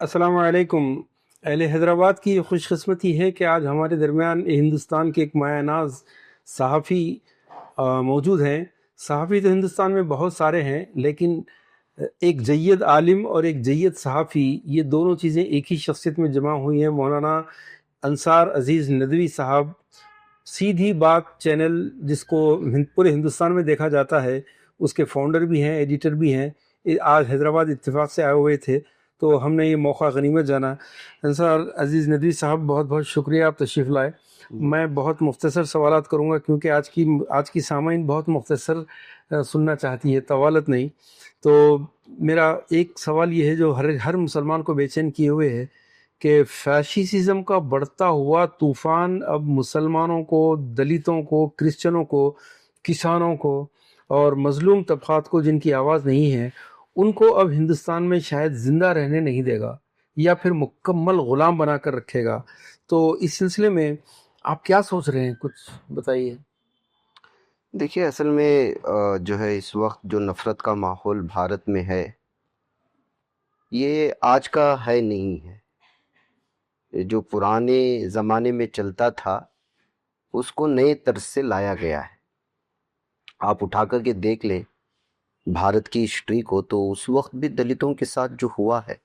السلام علیکم۔ اہل حیدرآباد کی یہ خوش قسمتی ہے کہ آج ہمارے درمیان ہندوستان کے ایک مایہ ناز صحافی موجود ہیں۔ صحافی تو ہندوستان میں بہت سارے ہیں، لیکن ایک جید عالم اور ایک جید صحافی، یہ دونوں چیزیں ایک ہی شخصیت میں جمع ہوئی ہیں۔ مولانا انصار عزیز ندوی صاحب، سیدھی بات چینل جس کو پورے ہندوستان میں دیکھا جاتا ہے، اس کے فاؤنڈر بھی ہیں، ایڈیٹر بھی ہیں۔ آج حیدرآباد اتفاق سے آئے ہوئے تھے تو ہم نے یہ موقع غنیمت جانا۔ انصار عزیز ندوی صاحب، بہت بہت شکریہ آپ تشریف لائے۔ میں بہت مختصر سوالات کروں گا کیونکہ آج کی سامعین بہت مختصر سننا چاہتی ہے، طوالت نہیں۔ تو میرا ایک سوال یہ ہے جو ہر مسلمان کو بے چین کیے ہوئے ہے کہ فیشیزم کا بڑھتا ہوا طوفان اب مسلمانوں کو، دلتوں کو، کرسچنوں کو، کسانوں کو اور مظلوم طبقات کو جن کی آواز نہیں ہے، ان کو اب ہندوستان میں شاید زندہ رہنے نہیں دے گا یا پھر مکمل غلام بنا کر رکھے گا۔ تو اس سلسلے میں آپ کیا سوچ رہے ہیں؟ کچھ بتائیے۔ دیکھیے، اصل میں جو ہے اس وقت جو نفرت کا ماحول بھارت میں ہے، یہ آج کا ہے نہیں ہے۔ جو پرانے زمانے میں چلتا تھا اس کو نئے طرز سے لایا گیا ہے۔ آپ اٹھا کر کے دیکھ لیں بھارت کی ہسٹری کو، تو اس وقت بھی دلتوں کے ساتھ جو ہوا ہے،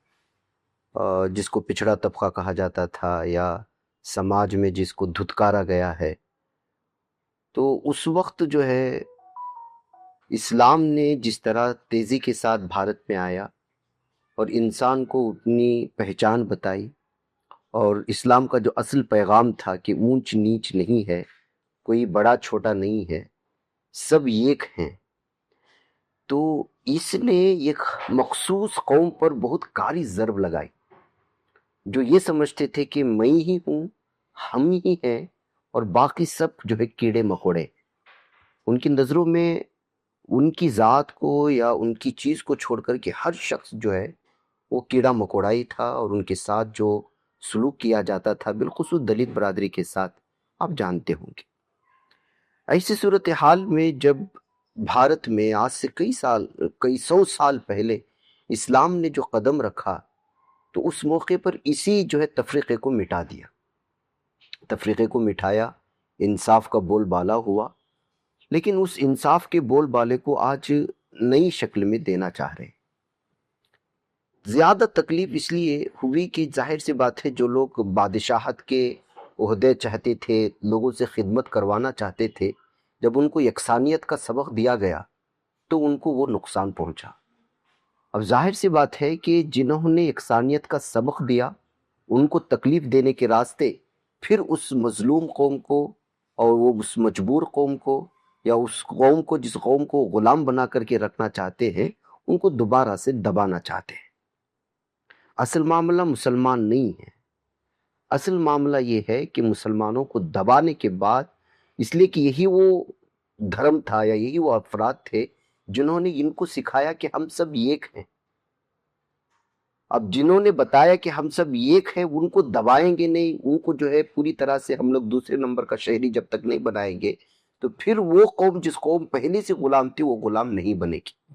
جس کو پچھڑا طبقہ کہا جاتا تھا یا سماج میں جس کو دھتکارا گیا ہے، تو اس وقت جو ہے اسلام نے جس طرح تیزی کے ساتھ بھارت میں آیا اور انسان کو اپنی پہچان بتائی، اور اسلام کا جو اصل پیغام تھا کہ اونچ نیچ نہیں ہے، کوئی بڑا چھوٹا نہیں ہے، سب ایک ہیں، تو اس نے ایک مخصوص قوم پر بہت کاری ضرب لگائی، جو یہ سمجھتے تھے کہ میں ہی ہوں، ہم ہی ہیں، اور باقی سب جو ہے کیڑے مکوڑے۔ ان کی نظروں میں ان کی ذات کو یا ان کی چیز کو چھوڑ کر کے ہر شخص جو ہے وہ کیڑا مکوڑا ہی تھا، اور ان کے ساتھ جو سلوک کیا جاتا تھا، بالخصوص دلت برادری کے ساتھ، آپ جانتے ہوں گے۔ ایسی صورتحال میں جب بھارت میں آج سے کئی سو سال پہلے اسلام نے جو قدم رکھا، تو اس موقع پر اسی جو ہے تفریقے کو مٹا دیا، تفریقے کو مٹایا، انصاف کا بول بالا ہوا، لیکن اس انصاف کے بول بالے کو آج نئی شکل میں دینا چاہ رہے ہیں۔ زیادہ تکلیف اس لیے ہوئی کہ ظاہر سی بات ہے، جو لوگ بادشاہت کے عہدے چاہتے تھے، لوگوں سے خدمت کروانا چاہتے تھے، جب ان کو یکسانیت کا سبق دیا گیا تو ان کو وہ نقصان پہنچا۔ اب ظاہر سی بات ہے کہ جنہوں نے یکسانیت کا سبق دیا، ان کو تکلیف دینے کے راستے پھر اس مظلوم قوم کو، اور وہ اس مجبور قوم کو، یا اس قوم کو جس قوم کو غلام بنا کر کے رکھنا چاہتے ہیں، ان کو دوبارہ سے دبانا چاہتے ہیں۔ اصل معاملہ مسلمان نہیں ہے، اصل معاملہ یہ ہے کہ مسلمانوں کو دبانے کے بعد، اس لیے کہ یہی وہ دھرم تھا یا یہی وہ افراد تھے جنہوں نے ان کو سکھایا کہ ہم سب ایک ہیں۔ اب جنہوں نے بتایا کہ ہم سب ایک ہیں، ان کو دبائیں گے نہیں، ان کو جو ہے پوری طرح سے ہم لوگ دوسرے نمبر کا شہری جب تک نہیں بنائیں گے، تو پھر وہ قوم جس قوم پہلے سے غلام تھی، وہ غلام نہیں بنے گی۔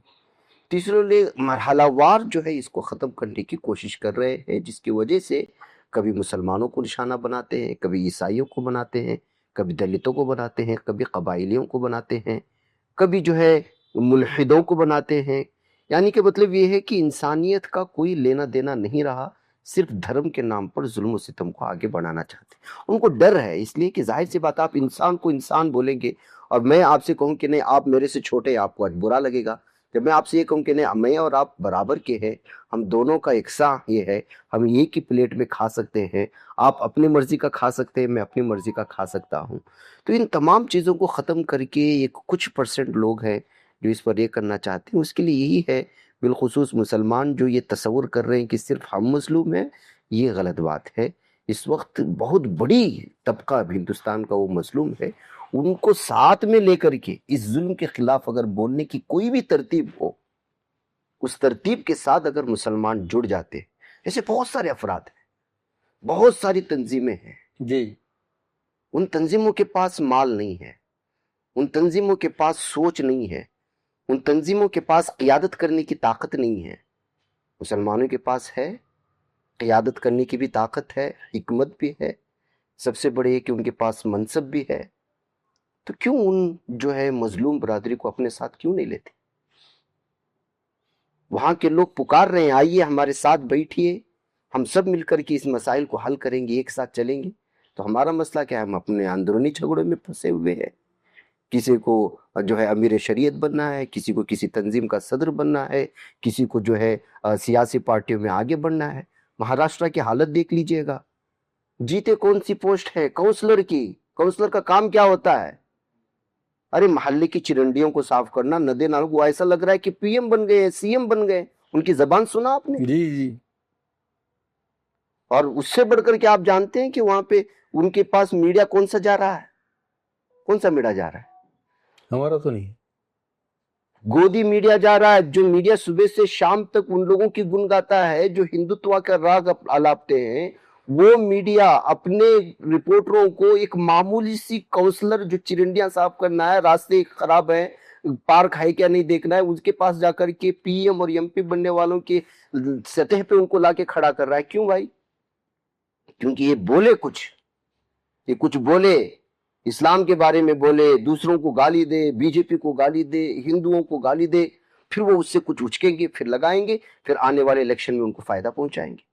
تیسرے لے مرحلہ وار جو ہے اس کو ختم کرنے کی کوشش کر رہے ہیں، جس کی وجہ سے کبھی مسلمانوں کو نشانہ بناتے ہیں، کبھی عیسائیوں کو بناتے ہیں، کبھی دلتوں کو بناتے ہیں، کبھی قبائلیوں کو بناتے ہیں، کبھی جو ہے ملحدوں کو بناتے ہیں۔ یعنی کہ مطلب یہ ہے کہ انسانیت کا کوئی لینا دینا نہیں رہا، صرف دھرم کے نام پر ظلم و ستم کو آگے بڑھانا چاہتے ہیں۔ ان کو ڈر ہے، اس لیے کہ ظاہر سی بات، آپ انسان کو انسان بولیں گے، اور میں آپ سے کہوں کہ نہیں آپ میرے سے چھوٹے، آپ کو آج برا لگے گا۔ جب میں آپ سے یہ کہوں کہ نہیں میں اور آپ برابر کے ہیں، ہم دونوں کا یکساں یہ ہے، ہم ایک ہی پلیٹ میں کھا سکتے ہیں، آپ اپنی مرضی کا کھا سکتے ہیں، میں اپنی مرضی کا کھا سکتا ہوں، تو ان تمام چیزوں کو ختم کر کے ایک کچھ پرسنٹ لوگ ہیں جو اس پر یہ کرنا چاہتے ہیں۔ اس کے لیے یہی ہے، بالخصوص مسلمان جو یہ تصور کر رہے ہیں کہ صرف ہم مظلوم ہیں، یہ غلط بات ہے۔ اس وقت بہت بڑی طبقہ ہندوستان کا وہ مظلوم ہے، ان کو ساتھ میں لے کر کے اس ظلم کے خلاف اگر بولنے کی کوئی بھی ترتیب ہو، اس ترتیب کے ساتھ اگر مسلمان جڑ جاتے ہیں، ایسے بہت سارے افراد ہیں، بہت ساری تنظیمیں ہیں، جی، ان تنظیموں کے پاس مال نہیں ہے، ان تنظیموں کے پاس سوچ نہیں ہے، ان تنظیموں کے پاس قیادت کرنے کی طاقت نہیں ہے، مسلمانوں کے پاس ہے۔ قیادت کرنے کی بھی طاقت ہے، حکمت بھی ہے، سب سے بڑے یہ کہ ان کے پاس منصب بھی ہے، تو کیوں ان جو ہے مظلوم برادری کو اپنے ساتھ کیوں نہیں لیتے؟ وہاں کے لوگ پکار رہے ہیں آئیے ہمارے ساتھ بیٹھیے، ہم سب مل کر کے اس مسائل کو حل کریں گے، ایک ساتھ چلیں گے۔ تو ہمارا مسئلہ کیا ہے؟ ہم اپنے اندرونی جھگڑوں میں پھنسے ہوئے ہیں، کسی کو جو ہے امیر شریعت بننا ہے، کسی کو کسی تنظیم کا صدر بننا ہے، کسی کو جو ہے سیاسی پارٹیوں میں آگے بڑھنا ہے۔ مہاراشٹر کی حالت دیکھ لیجئے گا، جیتے کون سی پوسٹ ہے؟ کونسلر کی۔ کونسلر کا کام کیا ہوتا ہے؟ ارے محلے کی چرنڈیوں کو صاف کرنا، ندے نالوں کو، ایسا لگ رہا ہے کہ پی ایم بن گئے، سی ایم بن گئے۔ ان کی زبان سنا آپ نے؟ جی جی۔ اور اس سے بڑھ کر کے آپ جانتے ہیں کہ وہاں پہ ان کے پاس میڈیا کون سا جا رہا ہے؟ کون سا میڈیا جا رہا ہے؟ ہمارا تو نہیں، گودی میڈیا جا رہا ہے، جو میڈیا صبح سے شام تک ان لوگوں کی گن گاتا ہے جو ہندوتوا کا راگ الاپتے ہیں۔ وہ میڈیا اپنے رپورٹروں کو ایک معمولی سی کونسلر جو چرنڈیاں صاف کرنا ہے، راستے خراب ہیں، پارک ہے کیا نہیں دیکھنا ہے، اس کے پاس جا کر کے پی ایم اور ایم پی بننے والوں کے سطح پہ ان کو لا کے کھڑا کر رہا ہے۔ کیوں بھائی؟ کیونکہ یہ بولے کچھ، یہ کچھ بولے، اسلام کے بارے میں بولے، دوسروں کو گالی دے، بی جے پی کو گالی دے، ہندوؤں کو گالی دے، پھر وہ اس سے کچھ اچکیں گے، پھر لگائیں گے، پھر آنے والے الیکشن میں ان کو فائدہ پہنچائیں گے۔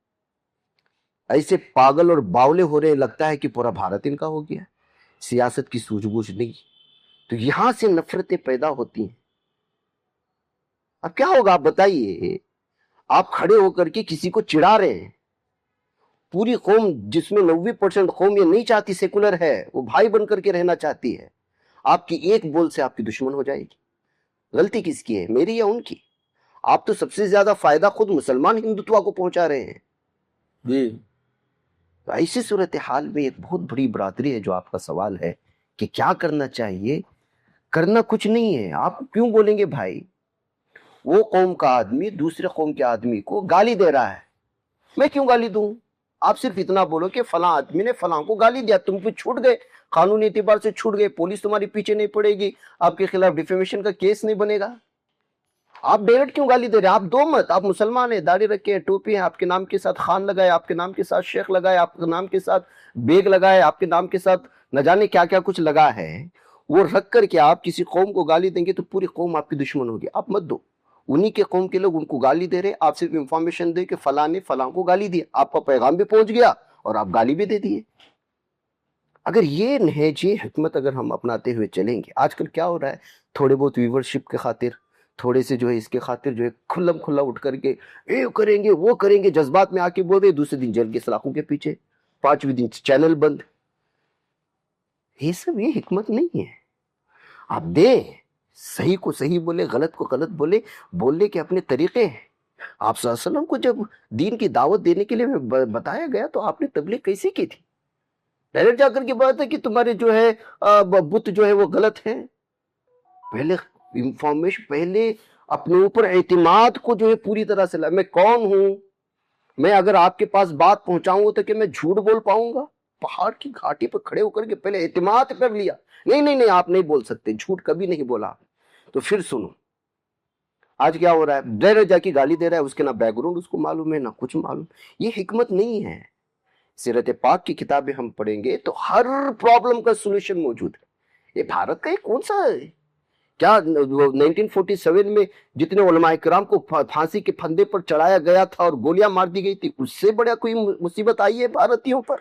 ایسے پاگل اور باولے ہو رہے، لگتا ہے کہ پورا بھارت ان کا ہو گیا، سیاست کی سوجھ بوجھ نہیں۔ تو یہاں سے نفرتیں پیدا ہوتی ہیں۔ اب کیا ہوگا آپ بتائیے؟ آپ کھڑے ہو کر کے کسی کو چڑھا رہے ہیں، پوری قوم جس میں 90% قوم یہ نہیں چاہتی سیکولر ہے، وہ بھائی بن کر کے رہنا چاہتی ہے، آپ کی ایک بول سے آپ کی دشمن ہو جائے گی۔ غلطی کس کی ہے، میری یا ان کی؟ آپ تو سب سے زیادہ فائدہ خود مسلمان ہندوتوا کو پہنچا رہے ہیں۔ جی۔ تو ایسی صورتحال میں ایک بہت بڑی برادری ہے، جو آپ کا سوال ہے کہ کیا کرنا چاہیے، کرنا کچھ نہیں ہے۔ آپ کیوں بولیں گے بھائی؟ وہ قوم کا آدمی دوسرے قوم کے آدمی کو گالی دے رہا ہے، میں کیوں گالی دوں؟ آپ صرف اتنا بولو کہ فلاں آدمی نے فلاں کو گالی دیا، تم پہ چھوٹ گئے، قانونی اعتبار سے چھوٹ گئے، پولیس تمہاری پیچھے نہیں پڑے گی، آپ کے خلاف ڈیفیمیشن کا کیس نہیں بنے گا۔ آپ ڈائریکٹ کیوں گالی دے رہے ہیں؟ آپ دو مت، آپ مسلمان ہیں، داڑھی رکھے ہیں، ٹوپی ہے، آپ کے نام کے ساتھ خان لگائے، آپ کے نام کے ساتھ شیخ لگائے، آپ کے نام کے ساتھ بیگ لگائے، آپ کے نام کے ساتھ نہ جانے کیا کیا کچھ لگا ہے، وہ رکھ کر کے آپ کسی قوم کو گالی دیں گے تو پوری قوم آپ کی دشمن ہوگی۔ آپ مت دو، انہی کے قوم کے لوگ ان کو گالی دے رہے، آپ صرف انفارمیشن دے کہ فلاں نے فلاں کو گالی دیا، آپ کا پیغام بھی پہنچ گیا اور آپ گالی بھی دے دیے۔ اگر یہ نہج حکمت اگر ہم اپناتے ہوئے چلیں گے، آج کل کیا ہو رہا ہے، تھوڑے بہت ویورشپ کے خاطر، تھوڑے سے جو ہے اس کے خاطر جو ہے کھلم کھلا اٹھ کر کے اے کریں گے وہ کریں گے، جذبات میں آ کے بول دے، دوسرے دن جیل کے سلاخوں کے پیچھے، پانچویں دن چینل بند۔ یہ سب یہ حکمت نہیں ہے۔ آپ دے، صحیح کو صحیح بولے، غلط کو غلط بولے، بولنے کے اپنے طریقے ہیں۔ آپ صلی اللہ علیہ وسلم کو جب دین کی دعوت دینے کے لیے بتایا گیا تو آپ نے تبلیغ کیسے کی تھی؟ ڈائریکٹ جا کر کے بات ہے کہ تمہارے جو ہے بت جو ہے وہ غلط ہیں؟ پہلے انفارمیشن، پہلے اپنے اوپر اعتماد کو جو ہے پوری طرح سے میں کون ہوں، میں اگر آپ کے پاس بات پہنچاؤں گا تو کہ میں جھوٹ بول پاؤں گا؟ پہاڑ کی گھاٹی پر کھڑے ہو کر کے پہلے اعتماد کر لیا، نہیں نہیں نہیں آپ نہیں بول سکتے، جھوٹ کبھی نہیں بولا۔ تو پھر سنو، آج کیا ہو رہا ہے، ڈائریکٹ جا کے گالی دے رہا ہے، اس کے نہ بیک گراؤنڈ اس کو معلوم ہے نہ کچھ معلوم۔ یہ حکمت نہیں ہے۔ سیرت پاک کی کتابیں ہم پڑھیں گے تو ہر پرابلم کا سولوشن موجود ہے۔ یہ بھارت کا ایک کون سا ہے؟ کیا 1947 میں جتنے علماء کرام کو پھانسی کے پھندے پر چڑھایا گیا تھا اور گولیاں مار دی گئی تھی، اس سے بڑا کوئی مصیبت آئی ہے بھارتیوں پر؟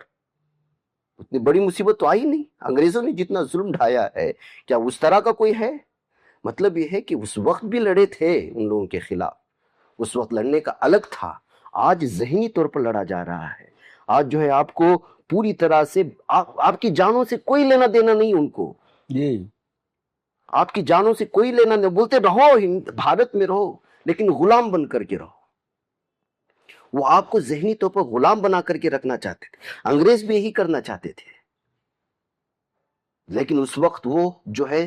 اتنی بڑی مصیبت تو آئی نہیں۔ انگریزوں نے جتنا ظلم ڈھایا ہے، کیا اس طرح کا کوئی ہے؟ مطلب یہ ہے کہ اس وقت بھی لڑے تھے ان لوگوں کے خلاف، اس وقت لڑنے کا الگ تھا، آج ذہنی طور پر لڑا جا رہا ہے۔ آج جو ہے آپ کو پوری طرح سے آپ کی جانوں سے کوئی لینا دینا نہیں، ان کو جی آپ کی جانوں سے کوئی لینا نہیں، بولتے رہو بھارت میں رہو لیکن غلام بن کر کے رہو۔ وہ آپ کو ذہنی طور پر غلام بنا کر کے رکھنا چاہتے تھے، انگریز بھی یہی کرنا چاہتے تھے، لیکن اس وقت وہ جو ہے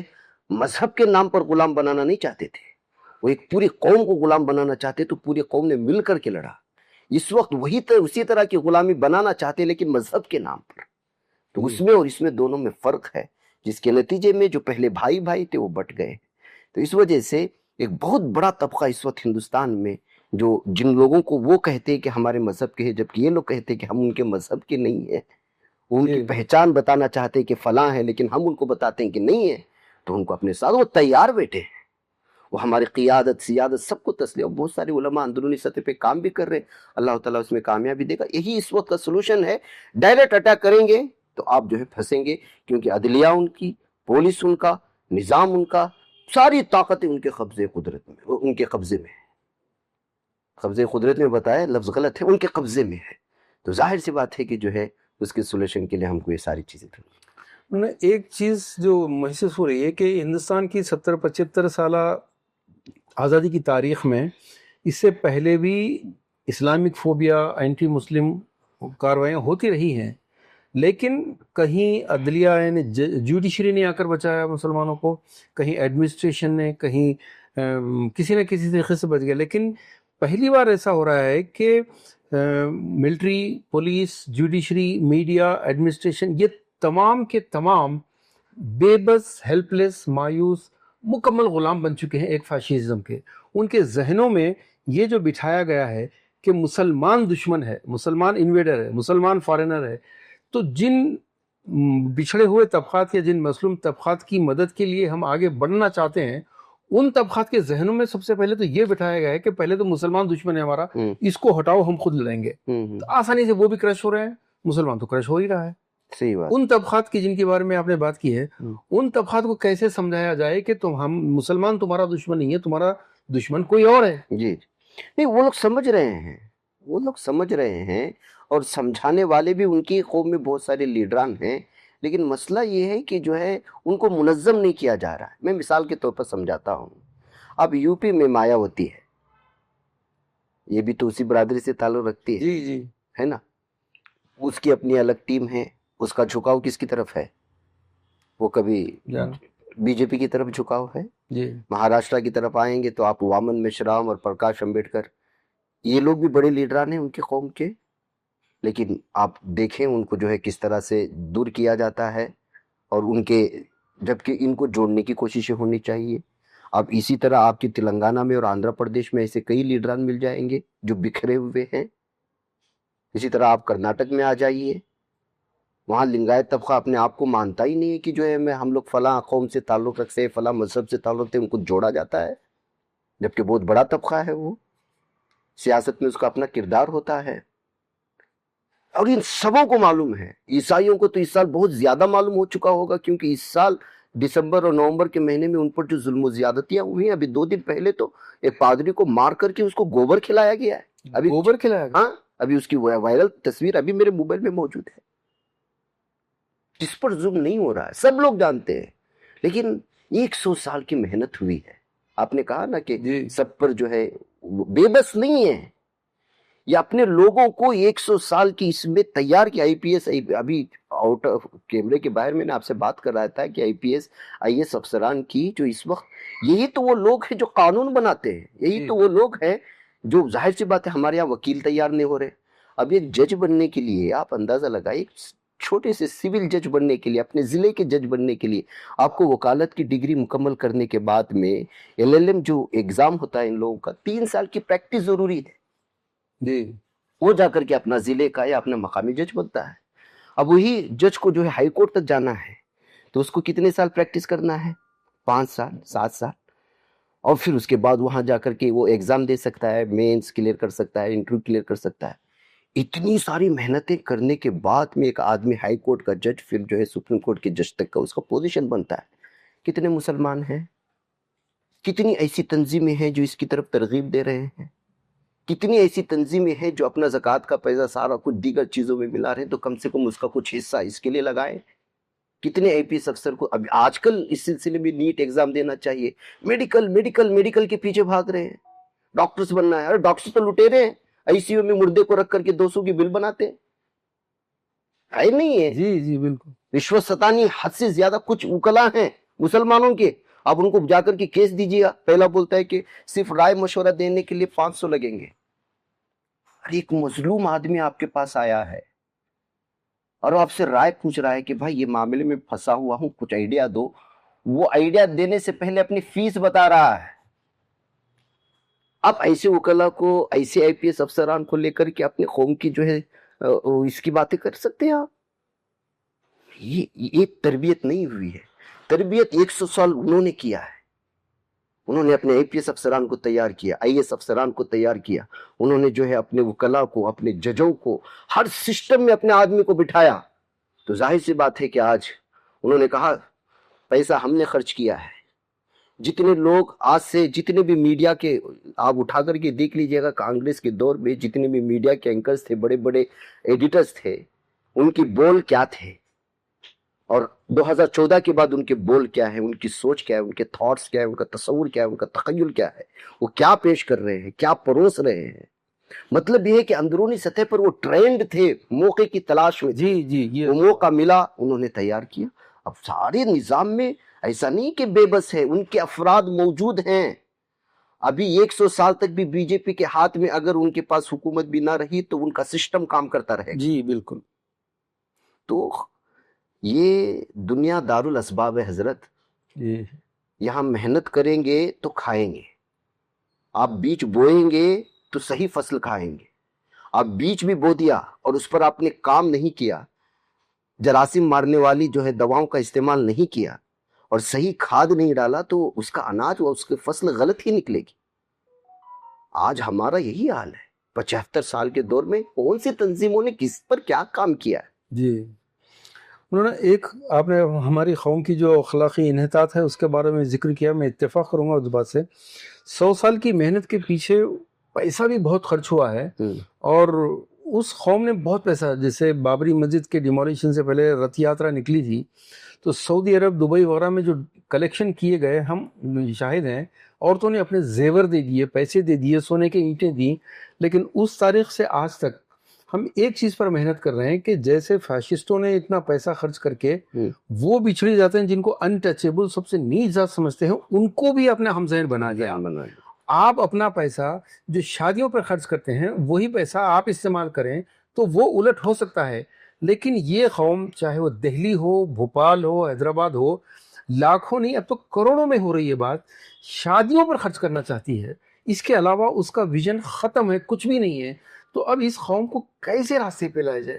مذہب کے نام پر غلام بنانا نہیں چاہتے تھے، وہ ایک پوری قوم کو غلام بنانا چاہتے، تو پوری قوم نے مل کر کے لڑا۔ اس وقت اسی طرح کی غلامی بنانا چاہتے لیکن مذہب کے نام پر۔ تو اس میں اور اس میں دونوں میں فرق ہے، جس کے نتیجے میں جو پہلے بھائی بھائی تھے وہ بٹ گئے۔ تو اس وجہ سے ایک بہت بڑا طبقہ اس وقت ہندوستان میں جو جن لوگوں کو وہ کہتے ہیں کہ ہمارے مذہب کے ہیں، جبکہ یہ لوگ کہتے ہیں کہ ہم ان کے مذہب کے نہیں ہیں، وہ ان کی پہچان بتانا چاہتے ہیں کہ فلاں ہے، لیکن ہم ان کو بتاتے ہیں کہ نہیں ہے، تو ان کو اپنے ساتھ وہ تیار بیٹھے ہیں، وہ ہماری قیادت سیادت سب کو تسلیم. اور بہت سارے علماء اندرونی سطح پہ کام بھی کر رہے ہیں، اللہ تعالیٰ اس میں کامیابی دے گا. یہی اس وقت کا سلوشن ہے. ڈائریکٹ اٹیک کریں گے تو آپ جو ہے پھنسیں گے، کیونکہ عدلیہ ان کی، پولیس ان کا، نظام ان کا، ساری طاقتیں ان کے قبضے قدرت میں، ان کے قبضے میں. قبضے قدرت میں بتایا لفظ غلط ہے، ان کے قبضے میں ہے. تو ظاہر سی بات ہے کہ جو ہے اس کے سولوشن کے لیے ہم کو یہ ساری چیزیں کریں. ایک چیز جو محسوس ہو رہی ہے کہ ہندوستان کی 70-75 سالہ آزادی کی تاریخ میں اس سے پہلے بھی اسلامک فوبیا، اینٹی مسلم کارروائیاں ہوتی رہی ہیں، لیکن کہیں عدلیہ یعنی جوڈیشری نے آ کر بچایا مسلمانوں کو، کہیں ایڈمنسٹریشن نے، کہیں کسی نہ کسی طریقے سے بچ گیا. لیکن پہلی بار ایسا ہو رہا ہے کہ military, police, judiciary, media, administration, یہ تمام کے تمام بے بس، ہیلپ لیس، مایوس، مکمل غلام بن چکے ہیں ایک فاشزم کے. ان کے ذہنوں میں یہ جو بٹھایا گیا ہے کہ مسلمان دشمن ہے، مسلمان انویڈر ہے، مسلمان فارنر ہے. تو جن بچھڑے ہوئے طبقات یا جن مظلوم طبقات کی مدد کے لیے ہم آگے بڑھنا چاہتے ہیں، ان طبقات کے ذہنوں میں سب سے پہلے تو یہ بٹھایا گیا ہے کہ پہلے تو مسلمان دشمن ہے ہمارا، اس کو ہٹاؤ، ہم خود لڑیں گے. تو آسانی سے وہ بھی کرش ہو رہے ہیں، مسلمان تو کرش ہو ہی رہا ہے. صحیح بات. ان طبقات کی جن کے بارے میں آپ نے بات کی ہے، ان طبقات کو کیسے سمجھایا جائے کہ ہم مسلمان تمہارا دشمن نہیں ہے، تمہارا دشمن کوئی اور ہے. جی نہیں، وہ لوگ سمجھ رہے ہیں، وہ لوگ سمجھ رہے ہیں، اور سمجھانے والے بھی ان کی قوم میں بہت سارے لیڈران ہیں. لیکن مسئلہ یہ ہے کہ جو ہے ان کو منظم نہیں کیا جا رہا ہے. میں مثال کے طور پر سمجھاتا ہوں. اب یو پی میں مایاوتی ہے، یہ بھی تو اسی برادری سے تعلق رکھتی ہے، جی جی، ہے نا. اس کی اپنی الگ ٹیم ہے. اس کا جھکاؤ کس کی طرف ہے؟ وہ کبھی بی جے پی کی طرف جھکاؤ ہے. جی، مہاراشٹرا کی طرف آئیں گے تو آپ وامن مشرام اور پرکاش امبیڈکر، یہ لوگ بھی بڑے لیڈران ہیں ان کے قوم کے. لیکن آپ دیکھیں ان کو جو ہے کس طرح سے دور کیا جاتا ہے، اور ان کے، جبکہ ان کو جوڑنے کی کوششیں ہونی چاہیے. اب اسی طرح آپ کی تلنگانہ میں اور آندھرا پردیش میں ایسے کئی لیڈران مل جائیں گے جو بکھرے ہوئے ہیں. اسی طرح آپ کرناٹک میں آ جائیے، وہاں لنگایت طبقہ اپنے آپ کو مانتا ہی نہیں ہے کہ جو ہے ہم لوگ فلاں قوم سے تعلق رکھتے ہیں، فلاں مذہب سے تعلق رکھتے ہیں، ان کو جوڑا جاتا ہے، جبکہ بہت بڑا طبقہ ہے. وہ سیاست میں اس کا اپنا کردار ہوتا ہے. اور ان سبوں کو معلوم ہے. عیسائیوں کو تو اس سال بہت زیادہ معلوم ہو چکا ہوگا، کیونکہ اس سال دسمبر اور نومبر کے مہینے میں ان پر جو ظلم و زیادتیاں ہوئی ہیں، ابھی 2 دن پہلے تو ایک پادری کو مار کر کے اس کو گوبر کھلایا گیا ہے. ابھی گوبر کھلایا گیا؟ ہاں، ابھی اس کی وائرل تصویر ابھی میرے موبائل میں موجود ہے. جس پر ظلم نہیں ہو رہا ہے سب لوگ جانتے ہیں، لیکن 100 سال کی محنت ہوئی ہے. آپ نے کہا نا کہ سب پر جو ہے بے بس نہیں ہے، یہ اپنے لوگوں کو 100 سال کی اس میں تیار کیا. آئی پی ایس، ابھی آؤٹ آف کیمرے کے باہر میں نے آپ سے بات کر رہا تھا کہ آئی پی ایس، آئی ایس افسران کی جو اس وقت، یہی تو وہ لوگ ہیں جو قانون بناتے ہیں، یہی تو وہ لوگ ہیں جو، ظاہر سی بات ہے ہمارے یہاں وکیل تیار نہیں ہو رہے. اب ایک جج بننے کے لیے آپ اندازہ لگائیں، چھوٹے سے سول جج بننے کے لیے، اپنے ضلع کے جج بننے کے لیے آپ کو وکالت کی ڈگری مکمل کرنے کے بعد میں LLM جو ایگزام ہوتا ہے ان لوگوں کا، 3 سال کی پریکٹس ضروری ہے. جی، وہ جا کر کے اپنا ضلع کا یا اپنا مقامی جج بنتا ہے. اب وہی جج کو جو ہے ہائی کورٹ تک جانا ہے تو اس کو کتنے سال پریکٹس کرنا ہے؟ 5 سال، 7 سال. اور پھر اس کے بعد وہاں جا کر کے وہ ایگزام دے سکتا ہے، مینس کلیئر کر سکتا ہے، انٹرویو کلیئر کر سکتا ہے. اتنی ساری محنتیں کرنے کے بعد میں ایک آدمی ہائی کورٹ کا جج، پھر جو ہے سپریم کورٹ کے جج تک کا اس کا پوزیشن بنتا ہے. کتنے مسلمان ہیں، کتنی ایسی تنظیمیں ہیں جو اس کی طرف ترغیب دے رہے ہیں، کتنی ایسی تنظیمیں ہیں جو اپنا زکوٰۃ کا پیسہ سارا کچھ دیگر چیزوں میں ملا رہے ہیں، تو کم سے کم اس کا کچھ حصہ اس کے لیے لگائیں. کتنے آئی پی ایس افسر کو اب آج کل اس سلسلے میں نیٹ ایگزام دینا چاہیے، میڈیکل کے پیچھے بھاگ رہے ہیں، ڈاکٹرز بننا ہے. ارے ڈاکٹرز تو لٹے رہے ہیں، ICU میں مردے کو رکھ کر کے 200 کی بل بناتے ہیں. ہے نہیں ہے؟ جی جی بالکل. رشوت ستانی حد سے زیادہ کچھ وکلا ہیں مسلمانوں کے. آپ ان کو جا کر کے کیس دیجیے گا، پہلا بولتا ہے کہ صرف رائے مشورہ دینے کے لیے 500 لگیں گے. ایک مظلوم آدمی آپ کے پاس آیا ہے اور آپ سے رائے پوچھ رہا ہے کہ بھائی یہ معاملے میں پھنسا ہوا ہوں، کچھ آئیڈیا دو. وہ آئیڈیا دینے سے پہلے اپنی فیس بتا رہا ہے. آپ ایسے وکلا کو، ایسے آئی پی ایس افسران کو لے کر کے اپنے قوم کی جو ہے اس کی باتیں کر سکتے ہیں آپ؟ یہ تربیت نہیں ہوئی ہے. تربیت 100 سال انہوں نے کیا ہے. انہوں نے اپنے آئی پی ایس افسران کو تیار کیا، آئی ایس افسران کو تیار کیا. انہوں نے جو ہے اپنے وکلا کو، اپنے ججوں کو، ہر سسٹم میں اپنے آدمی کو بٹھایا. تو ظاہر سی بات ہے کہ آج انہوں نے کہا پیسہ ہم نے خرچ کیا ہے. جتنے لوگ آج سے، جتنے بھی میڈیا کے، آپ اٹھا کر کے دیکھ لیجئے گا، کانگریس کے دور میں جتنے بھی میڈیا کے اینکرز تھے، بڑے بڑے ایڈیٹرز تھے، ان کی بول کیا تھے، اور 2014 کے بعد ان کے بول کیا ہے، ان کی سوچ کیا ہے، ان کے تھاٹس کیا ہے، ان کا تصور کیا ہے، ان کا تخیل کیا ہے، وہ کیا پیش کر رہے ہیں، کیا پروس رہے ہیں. مطلب یہ ہے کہ اندرونی سطح پر وہ ٹرینڈ تھے، موقع کی تلاش میں تھے. جی یہ وہ موقع ملا، انہوں نے تیار کیا. اب سارے نظام میں ایسا نہیں کہ بے بس ہے، ان کے افراد موجود ہیں. ابھی 100 سال تک بھی بی جے پی کے ہاتھ میں اگر ان کے پاس حکومت بھی نہ رہی تو ان کا سسٹم کام کرتا رہے گا. جی بالکل. تو یہ دنیا دار الاسباب ہے حضرت. جی یہاں محنت کریں گے تو کھائیں گے. آپ بیج بوئیں گے تو صحیح فصل کھائیں گے. آپ بیج بھی بو دیا اور اس پر آپ نے کام نہیں کیا، جراثیم مارنے والی جو ہے دواؤں کا استعمال نہیں کیا، اور صحیح کھاد نہیں ڈالا، تو اس کا اناج و اس کی فصل غلط ہی نکلے گی. آج ہمارا یہی حال ہے. 75 سال کے دور میں کون سی تنظیموں نے کس پر کیا کام کیا ہے؟ جی. انہوں نے ایک، آپ نے ہماری قوم کی جو اخلاقی انحطاط ہے اس کے بارے میں ذکر کیا. میں اتفاق کروں گا اس بات سے. 100 سال کی محنت کے پیچھے پیسہ بھی بہت خرچ ہوا ہے، اور اس قوم نے بہت پیسہ، جیسے بابری مسجد کے ڈیمولیشن سے پہلے رتھ یاترا نکلی تھی، تو سعودی عرب، دبئی وغیرہ میں جو کلیکشن کیے گئے، ہم شاہد ہیں. عورتوں نے اپنے زیور دے دیے، پیسے دے دیے، سونے کے اینٹیں دیں. لیکن اس تاریخ سے آج تک ہم ایک چیز پر محنت کر رہے ہیں کہ جیسے فیشسٹوں نے اتنا پیسہ خرچ کر کے وہ بچھڑے جاتے ہیں جن کو انٹچیبل، سب سے نیچ ذات سمجھتے ہیں، ان کو بھی اپنے ہمزین بنا دیا. آپ اپنا پیسہ جو شادیوں پر خرچ کرتے ہیں وہی پیسہ آپ استعمال کریں تو وہ الٹ ہو سکتا ہے. لیکن یہ قوم، چاہے وہ دہلی ہو، بھوپال ہو، حیدرآباد ہو، لاکھوں نہیں، اب تو کروڑوں میں ہو رہی ہے بات، شادیوں پر خرچ کرنا چاہتی ہے. اس کے علاوہ اس کا ویژن ختم ہے، کچھ بھی نہیں ہے. تو اب اس قوم کو کیسے راستے پہ لائے جائے؟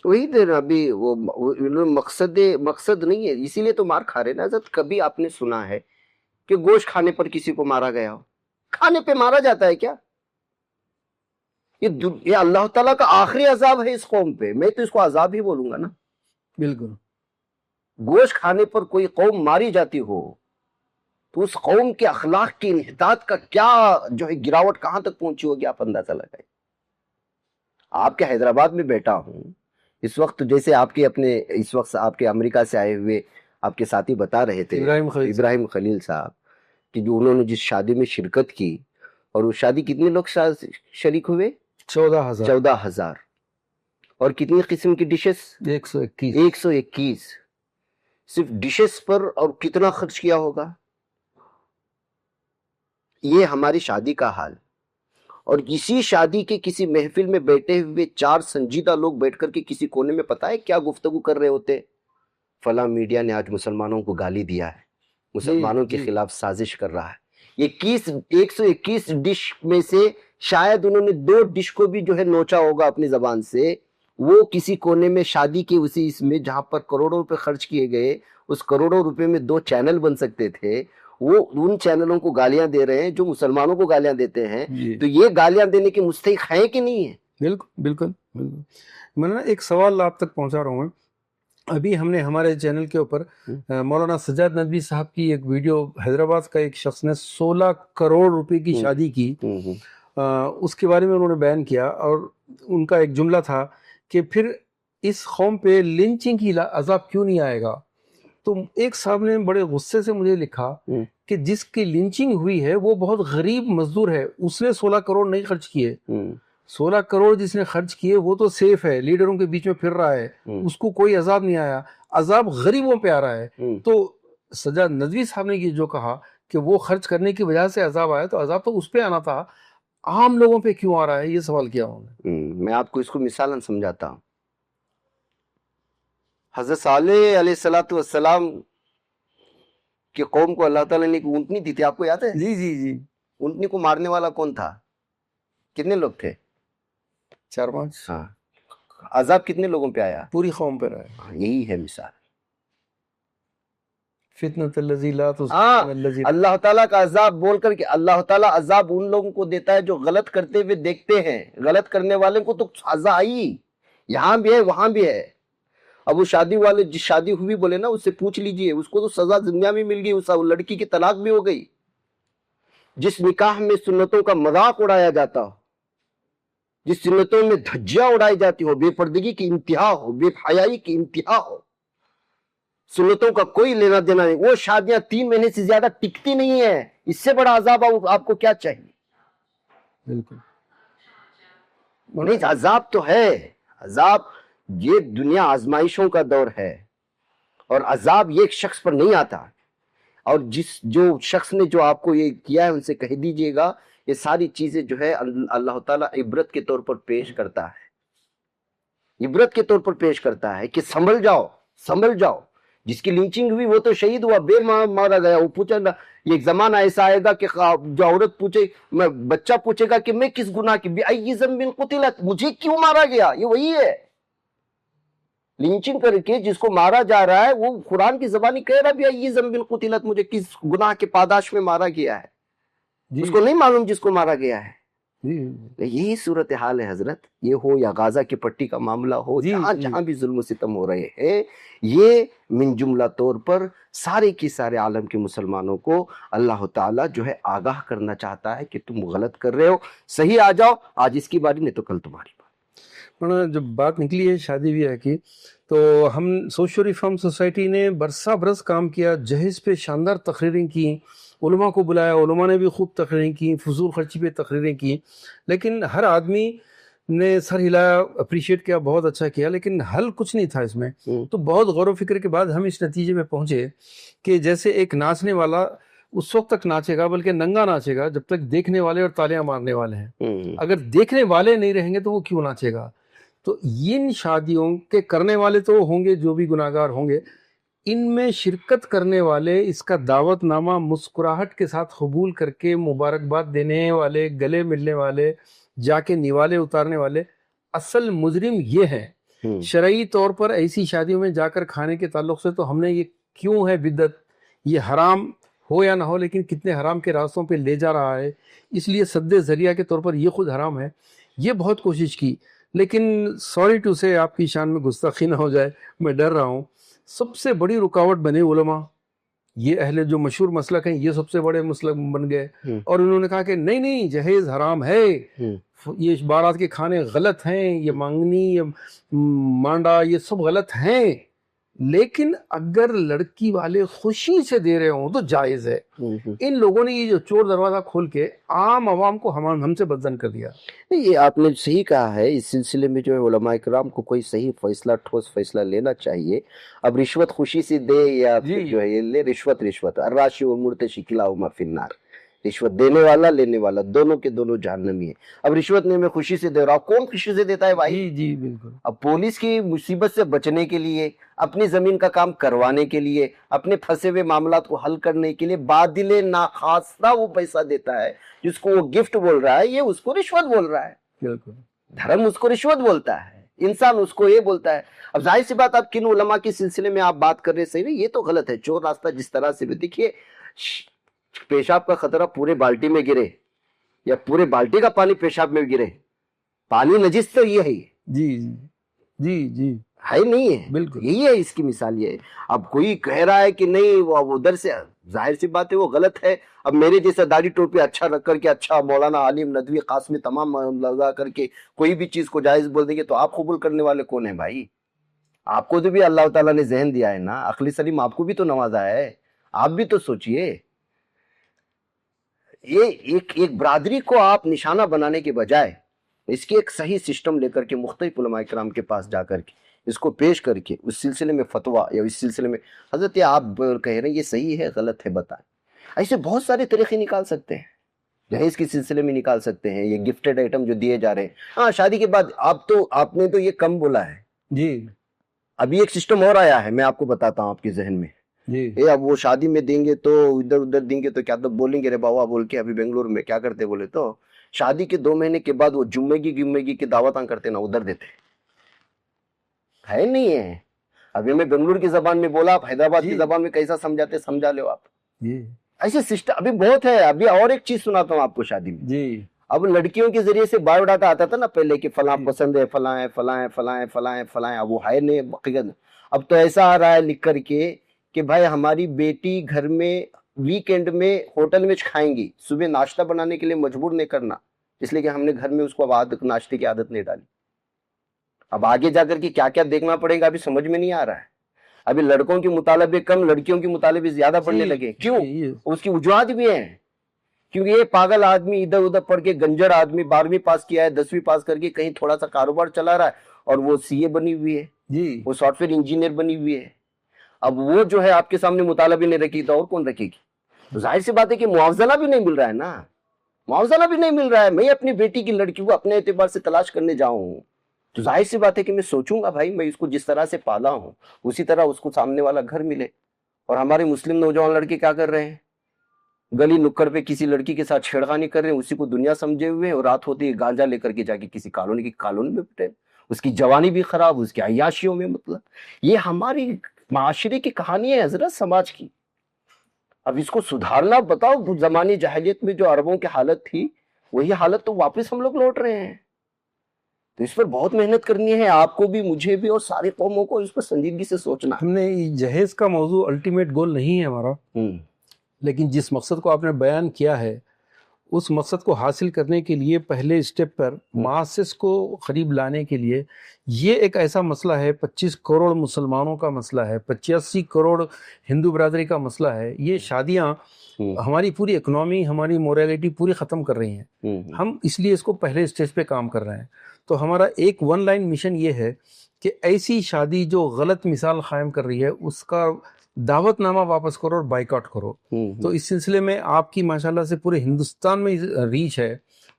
وہی دیر ابھی وہ مقصد نہیں ہے، اسی لیے تو مار کھا رہے نا حضرت. کبھی آپ نے سنا ہے کہ گوشت کھانے پر کسی کو مارا گیا ہو؟ کھانے پہ مارا جاتا ہے کیا؟ یہ اللہ تعالیٰ کا آخری عذاب ہے اس قوم پہ. میں تو اس کو عذاب ہی بولوں گا نا. بالکل. گوشت کھانے پر کوئی قوم ماری جاتی ہو تو اس قوم کے اخلاق کی انحطاط کا کیا جو ہے گراوٹ کہاں تک پہنچی ہوگی، آپ اندازہ لگائیں. آپ کے حیدرآباد میں بیٹھا ہوں اس وقت، جیسے آپ کے اپنے اس وقت آپ کے امریکہ سے آئے ہوئے آپ کے ساتھی بتا رہے تھے، ابراہیم خلیل صاحب، کہ جو انہوں نے جس شادی میں شرکت کی، اور وہ شادی کتنے لوگ شریک ہوئے؟ 14,000. اور کتنی قسم کی ڈشز؟ 121. صرف ڈشز پر اور کتنا خرچ کیا ہوگا؟ یہ ہماری شادی کا حال. اور اسی شادی کے کسی محفل میں بیٹھے ہوئے 4 سنجیدہ لوگ بیٹھ کر کے کسی کونے میں پتہ ہے کیا گفتگو کر رہے ہوتے؟ فلاں میڈیا نے آج مسلمانوں کو گالی دیا ہے، مسلمانوں کے خلاف سازش کر رہا ہے. یہ 121 ڈش میں سے شاید انہوں نے 2 ڈش کو بھی جو ہے نوچا ہوگا اپنی زبان سے. وہ کسی کونے میں شادی کے اسی اس میں جہاں پر کروڑوں روپے خرچ کیے گئے، اس کروڑوں روپے میں 2 چینل بن سکتے تھے، وہ ان چینلوں کو گالیاں دے رہے ہیں جو مسلمانوں کو گالیاں دیتے ہیں. تو یہ گالیاں دینے کے مستحق ہیں کہ نہیں ہیں؟ بالکل بالکل بالکل. میں نے ایک سوال آپ تک پہنچا رہا ہوں. ابھی ہم نے ہمارے چینل کے اوپر مولانا سجاد ندوی صاحب کی ایک ویڈیو، حیدرآباد کا ایک شخص نے 16 کروڑ روپے کی شادی کی، اس کے بارے میں انہوں نے بیان کیا، اور ان کا ایک جملہ تھا کہ پھر اس قوم پہ لنچنگ کی عذاب کیوں نہیں آئے گا. تو ایک صاحب نے بڑے غصے سے مجھے لکھا کہ جس کی لنچنگ ہوئی ہے وہ بہت غریب مزدور ہے، اس نے 16 کروڑ نہیں خرچ کیے. 16 کروڑ جس نے خرچ کیے وہ تو سیف ہے، لیڈروں کے بیچ میں پھر رہا ہے، اس کو کوئی عذاب نہیں آیا. عذاب غریبوں پہ آ رہا ہے. تو سجاد ندوی صاحب نے یہ جو کہا کہ وہ خرچ کرنے کی وجہ سے عذاب آیا، تو عذاب تو اس پہ آنا تھا، عام لوگوں پہ کیوں آ رہا ہے؟ یہ سوال کیا ہوں میں آپ کو اس کو مثالاً سمجھاتا ہوں. حضرت صالح علیہ السلام کی قوم کو اللہ تعالیٰ نے ایک اونٹنی دی تھی، آپ کو یاد ہے؟ جی جی جی. اونٹنی کو مارنے والا کون تھا؟ کتنے لوگ تھے؟ 4-5 ہاں، عذاب کتنے لوگوں پہ آیا؟ پوری قوم پر آئے. ہاں، یہی ہے مثال. فتنۃ الذی لا ہاں، تصبح الذی. اللہ تعالیٰ کا عذاب بول کر کے اللہ تعالیٰ عذاب ان لوگوں کو دیتا ہے جو غلط کرتے ہوئے دیکھتے ہیں. غلط کرنے والے کو تو سزا آئی، یہاں بھی ہے وہاں بھی ہے. اب وہ شادی والے جس شادی ہوئی بولے نا، اس سے پوچھ لیجئے، اس کو تو سزا دنیا میں مل گئی، اس لڑکی کی طلاق بھی ہو گئی. جس نکاح میں سنتوں کا مذاق اڑایا جاتا ہو، جس سنتوں میں دھجیاں اڑائی جاتی ہو، بے پردگی کی انتہا ہو، بے حیائی کی انتہا ہو، سنتوں کا کوئی لینا دینا نہیں، وہ شادیاں 3 مہینے سے زیادہ ٹکتی نہیں ہیں. اس سے بڑا عذاب آپ کو کیا چاہیے؟ بالکل نہیں، عذاب تو ہے. عذاب، یہ دنیا آزمائشوں کا دور ہے، اور عذاب یہ ایک شخص پر نہیں آتا. اور جو شخص نے جو آپ کو یہ کیا ہے، ان سے کہہ دیجئے گا یہ ساری چیزیں جو ہے اللہ تعالیٰ عبرت کے طور پر پیش کرتا ہے، عبرت کے طور پر پیش کرتا ہے کہ سنبھل جاؤ، سنبھل جاؤ. جس کی لنچنگ ہوئی وہ تو شہید ہوا، بے مارا گیا. وہ پوچھا نا، یہ ایک زمانہ ایسا آئے گا کہ جو عورت پوچھے، بچہ پوچھے گا کہ میں کس گناہ کی، بِأَيِّ ذَنبٍ قُتِلَتْ، مجھے کیوں مارا گیا. یہ وہی ہے لنچنگ کر کے جس کو مارا جا رہا ہے، وہ قرآن کی زبانی کہہ رہا بِأَيِّ ذَنبٍ قُتِلَتْ، مجھے کس گناہ کے پاداش میں مارا گیا ہے. جی اس کو نہیں معلوم جس کو مارا گیا ہے. جی یہی صورتحال ہے حضرت. یہ ہو یا غازہ کی پٹی کا معاملہ ہو، جی جہاں جی. جہاں بھی ظلم و ستم ہو رہے ہیں، یہ من جملہ طور پر سارے کی سارے عالم کے مسلمانوں کو اللہ تعالیٰ جو ہے آگاہ کرنا چاہتا ہے کہ تم غلط کر رہے ہو، صحیح آ جاؤ. آج اس کی باری نہیں تو کل تمہاری باری. جب بات نکلی ہے شادی بیاہ کی، تو ہم سوشل ریفارم سوسائٹی نے برسا برس کام کیا، جہیز پہ شاندار تقریریں کی، علماء کو بلایا، علماء نے بھی خوب تقریریں کی، فضول خرچی پہ تقریریں کی، لیکن ہر آدمی نے سر ہلایا، اپریشیٹ کیا، بہت اچھا کیا، لیکن حل کچھ نہیں تھا اس میں. تو بہت غور و فکر کے بعد ہم اس نتیجے میں پہنچے کہ جیسے ایک ناچنے والا اس وقت تک ناچے گا، بلکہ ننگا ناچے گا جب تک دیکھنے والے اور تالیاں مارنے والے ہیں. اگر دیکھنے والے نہیں رہیں گے تو وہ کیوں ناچے گا؟ تو ان شادیوں کے کرنے والے تو ہوں گے جو بھی گناہگار ہوں گے، ان میں شرکت کرنے والے اس کا دعوت نامہ مسکراہٹ کے ساتھ قبول کر کے مبارکباد دینے والے، گلے ملنے والے، جا کے نوالے اتارنے والے، اصل مجرم یہ ہیں. شرعی طور پر ایسی شادیوں میں جا کر کھانے کے تعلق سے تو ہم نے یہ کیوں ہے بدعت، یہ حرام ہو یا نہ ہو، لیکن کتنے حرام کے راستوں پہ لے جا رہا ہے، اس لیے سد ذریعہ کے طور پر یہ خود حرام ہے. یہ بہت کوشش کی، لیکن سوری ٹو سے آپ کی شان میں گستاخی نہ ہو جائے، میں ڈر رہا ہوں، سب سے بڑی رکاوٹ بنے علماء. یہ اہل جو مشہور مسلک ہیں، یہ سب سے بڑے مسلک بن گئے، اور انہوں نے کہا کہ نہیں نہیں، جہیز حرام ہے، یہ بارات کے کھانے غلط ہیں، یہ مانگنی، یہ مانڈا، یہ سب غلط ہیں، لیکن اگر لڑکی والے خوشی سے دے رہے ہوں تو جائز ہے. ان لوگوں نے یہ جو چور دروازہ کھول کے عام عوام کو ہم سے بدزن کر دیا. یہ آپ نے صحیح کہا ہے. اس سلسلے میں جو ہے علماء کرام کو کوئی صحیح فیصلہ، ٹھوس فیصلہ لینا چاہیے. اب رشوت خوشی سے دے یا جو ہے یہ لے، رشوت الراشی والمرتشی کلاہما فی النار. رشوت دینے والا لینے والا دونوں کے دونوں جہنمی ہیں. اب رشوت میں خوشی سے دے رہا ہوں، کون خوشی سے دیتا ہے بھائی؟ جی جی بالکل. اب پولیس کی مصیبت سے بچنے کے لیے، اپنی زمین کا کام کروانے کے لیے، اپنے پھنسے ہوئے معاملات کو حل کرنے کے لیے بادل ناخواستہ وہ پیسہ دیتا ہے، جس کو وہ گفٹ بول رہا ہے، یہ اس کو رشوت بول رہا ہے. بالکل. دھرم اس کو رشوت بولتا ہے، انسان اس کو یہ بولتا ہے. اب ظاہر سی بات، آپ کن علماء کے سلسلے میں آپ بات کر رہے صحیح نہیں، یہ تو غلط ہے. چور راستہ جس طرح سے بھی دیکھیے، پیشاب کا خطرہ پورے بالٹی میں گرے یا پورے بالٹی کا پانی پیشاب میں گرے، پانی نجس تو یہ ہے. جی جی جی ہے نہیں ہے، بالکل. یہی ہے اس کی مثال. یہ ہے. اب کوئی کہہ رہا ہے کہ نہیں وہ ادھر سے، ظاہر سی بات ہے وہ غلط ہے. اب میرے جیسا داڑھی ٹوپی اچھا رکھ کر کے، اچھا مولانا عالم ندوی قاسمی تمام لگا کر کے کوئی بھی چیز کو جائز بول دیں گے تو آپ قبول کرنے والے کون ہیں بھائی؟ آپ کو تو بھی اللہ تعالیٰ نے ذہن دیا ہے نا، عقل سلیم آپ کو بھی تو نوازا ہے. آپ بھی تو سوچئے. یہ ایک برادری کو آپ نشانہ بنانے کے بجائے اس کی ایک صحیح سسٹم لے کر کے مختلف علماء کرام کے پاس جا کر کے اس کو پیش کر کے اس سلسلے میں فتویٰ یا اس سلسلے میں حضرت یہ آپ کہہ رہے ہیں یہ صحیح ہے غلط ہے بتائیں. ایسے بہت سارے طریقے نکال سکتے ہیں، جہیز کے سلسلے میں نکال سکتے ہیں. یہ گفٹڈ آئٹم جو دیے جا رہے ہیں، ہاں شادی کے بعد آپ نے تو یہ کم بولا ہے. جی ابھی ایک سسٹم اور آیا ہے، میں آپ کو بتاتا ہوں آپ کے ذہن میں. جی اب وہ شادی میں دیں گے تو ادھر ادھر دیں گے تو کیا تو بولیں گے رے بابا بول کے ابھی بنگلور میں کیا کرتے بولے تو شادی کے 2 مہینے کے بعد وہ جمعے کی دعوتاں کرتے نا ادھر دیتے ہے نہیں ہے. ابھی میں بنگلور کی زبان میں بولا, آپ حیدرآباد کی زبان میں کیسا سمجھاتے سمجھا لو آپ. ایسے سسٹم ابھی بہت ہے. ابھی اور ایک چیز سناتا ہوں آپ کو شادی میں. جی اب لڑکیوں کے ذریعے سے بایو ڈاٹا آتا تھا نا پہلے کہ فلاں پسند ہے, فلاں ہے, فلاں ہے, فلاں ہے, فلاں ہے, فلاں ہے. اب وہ ہے نہیں حقیقت. اب تو ایسا آ رہا ہے لکھ کر کے کہ بھائی ہماری بیٹی گھر میں ویکینڈ میں ہوٹل میں کھائیں گی, صبح ناشتہ بنانے کے لیے مجبور نہیں کرنا, اس لیے کہ ہم نے گھر میں اس کو ناشتے کی عادت نہیں ڈالی. اب آگے جا کر کے کیا کیا دیکھنا پڑے گا ابھی سمجھ میں نہیں آ رہا ہے. ابھی لڑکوں کے مطالبے کم, لڑکیوں کے مطالبے زیادہ پڑھنے لگے. کیوں؟ اس کی وجوہات بھی ہیں. کیونکہ یہ پاگل آدمی ادھر ادھر پڑھ کے, گنجر آدمی 12ویں پاس کیا ہے, 10ویں پاس کر کے کہیں تھوڑا سا کاروبار چلا رہا ہے, اور وہ CA بنی ہوئی ہے, وہ سافٹ ویئر انجینئر بنی ہوئی ہے. اب وہ جو ہے آپ کے سامنے مطالبے نہیں رکھی تو اور کون رکھے گی؟ تو ظاہر سی بات ہے کہ معاوضہ بھی نہیں مل رہا ہے نا, معاوضہ بھی نہیں مل رہا ہے. میں اپنی بیٹی کی لڑکی کو اپنے اعتبار سے تلاش کرنے جاؤں تو ظاہر سی بات ہے کہ میں سوچوں گا بھائی میں اس کو جس طرح سے پالا ہوں اسی طرح اس کو سامنے والا گھر ملے. اور ہمارے مسلم نوجوان لڑکے کیا کر رہے ہیں, گلی نکڑ پہ کسی لڑکی کے ساتھ چھیڑخانی کر رہے ہیں, اسی کو دنیا سمجھے ہوئے ہیں, اور رات ہوتی ہے گانجا لے کر کے جا کے کسی کالونی میں بیٹھے, اس کی جوانی بھی خراب, اس کی عیاشیوں میں. مطلب یہ ہماری معاشرے کی کہانی ہے حضرت, سماج کی. اب اس کو سدھارنا, بتاؤ زمانی جاہلیت میں جو عربوں کی حالت تھی وہی حالت تو واپس ہم لوگ لوٹ رہے ہیں. تو اس پر بہت محنت کرنی ہے آپ کو بھی, مجھے بھی, اور ساری قوموں کو اس پر سنجیدگی سے سوچنا. ہم نے جہیز کا موضوع الٹیمیٹ گول نہیں ہے ہمارا, لیکن جس مقصد کو آپ نے بیان کیا ہے اس مقصد کو حاصل کرنے کے لیے پہلے اسٹیپ پر معاشس کو قریب لانے کے لیے یہ ایک ایسا مسئلہ ہے, 25 کروڑ مسلمانوں کا مسئلہ ہے, 85 کروڑ ہندو برادری کا مسئلہ ہے. یہ شادیاں ہماری پوری اکنامی, ہماری موریلٹی پوری ختم کر رہی ہیں. ہم اس لیے اس کو پہلے اسٹیج پہ کام کر رہے ہیں. تو ہمارا ایک 1 لائن مشن یہ ہے کہ ایسی شادی جو غلط مثال قائم کر رہی ہے اس کا دعوت نامہ واپس کرو اور بائیکاٹ کرو. تو اس سلسلے میں آپ کی ماشاءاللہ سے پورے ہندوستان میں ریچ ہے,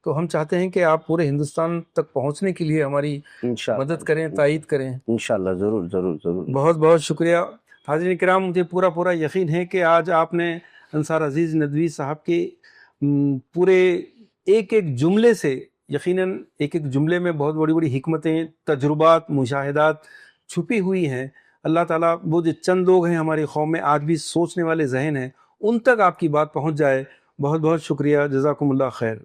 تو ہم چاہتے ہیں کہ آپ پورے ہندوستان تک پہنچنے کے لیے ہماری مدد کریں, تائید کریں. انشاءاللہ ضرور ضرور ضرور. بہت بہت شکریہ. حاضرین کرام, مجھے پورا یقین ہے کہ آج آپ نے انصار عزیز ندوی صاحب کے پورے ایک جملے سے, یقیناً ایک جملے میں بہت بڑی حکمتیں, تجربات, مشاہدات چھپی ہوئی ہیں. اللہ تعالیٰ وہ جو چند لوگ ہیں ہماری قوم میں آج بھی سوچنے والے ذہن ہیں, ان تک آپ کی بات پہنچ جائے. بہت بہت شکریہ, جزاکم اللہ خیر.